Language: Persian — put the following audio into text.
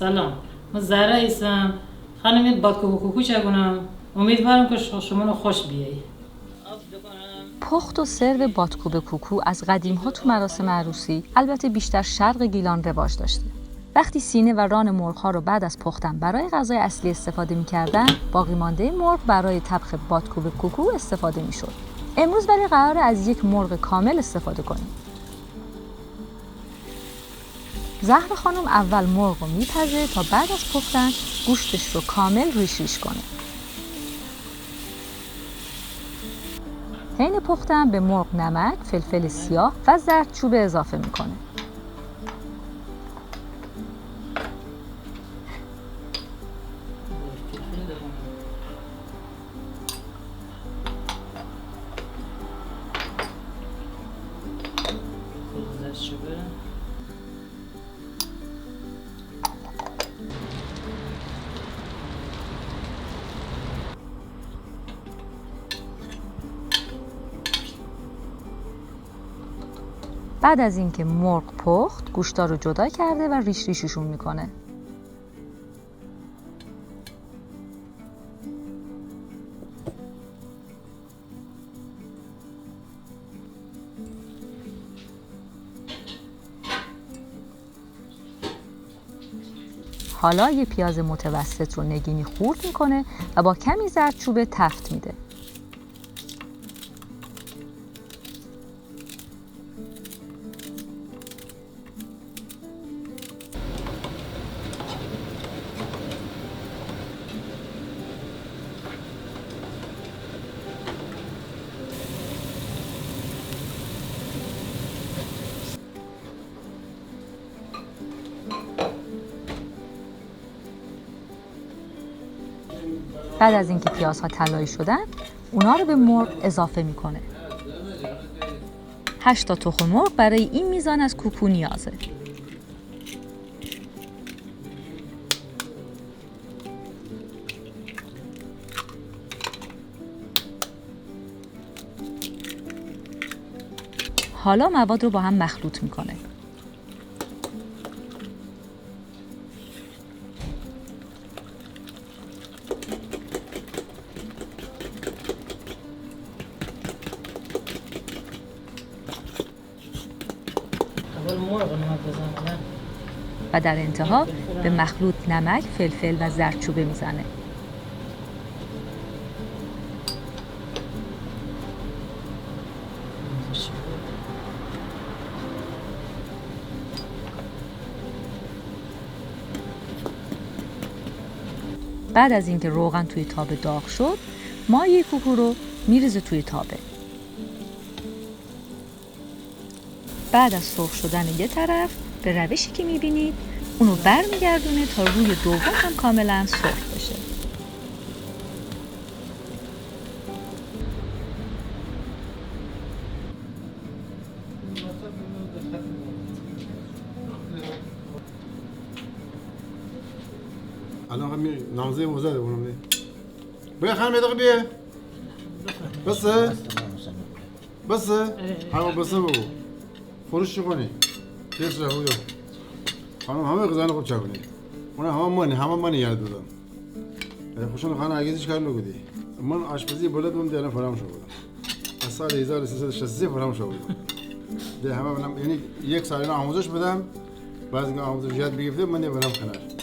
سلام، من زهره هستم. خانم بادکوبو چگونم؟ امیدوارم که شما رو خوش بیایی. پخت و سرو بادکوب کوکو از قدیم‌ها تو مراسم عروسی، البته بیشتر شرق گیلان رواج داشته. وقتی سینه و ران مرغ‌ها رو بعد از پختن برای غذای اصلی استفاده می‌کردن، باقی مانده مرغ برای طبخ بادکوب کوکو استفاده می‌شد. امروز ولی قراره از یک مرغ کامل استفاده کنیم. زهرا خانم اول مرغ رو میپزه تا بعد از پختن گوشتش رو کامل ریش کنه. حین پختن به مرغ نمک، فلفل سیاه و زردچوبه اضافه میکنه. بعد از اینکه مرغ پخت، گوشتا رو جدا کرده و ریششون میکنه. حالا یه پیاز متوسط رو نگینی خورد میکنه و با کمی زردچوبه تفت میده. بعد از اینکه پیازها طلایی شدن، اونا رو به مرغ اضافه میکنه. 8 تا تخم مرغ برای این میزان از کوکو نیازه. حالا مواد رو با هم مخلوط میکنه. و در انتها به مخلوط نمک، فلفل و زردچوبه میزنه. بعد از اینکه روغن توی تابه داغ شد، مایه کوکو رو میریزه توی تابه. بعد از سرخ شدن یه طرف به روشی که میبینید اونو برمیگردونه تا روی دوم هم کاملا سرخ بشه. الان همین نامزه موزه اونم دی. بیا خانم دقیقه بیا. بس همه بس بگو. فروش کنی. کیس رو بگو. خانم همه غذا خود چاکنی. اونا همه من یاد دادم. خوشون خانه اگه کار نگودی. من آشپزی بلدم دیگه فراموش کردم. از سال 1363 فراموش کردم. ده همه من یعنی یک سال اینا آموزش بدم. بعد اینکه آموزش یاد بگیرم من دیگه برام کنار.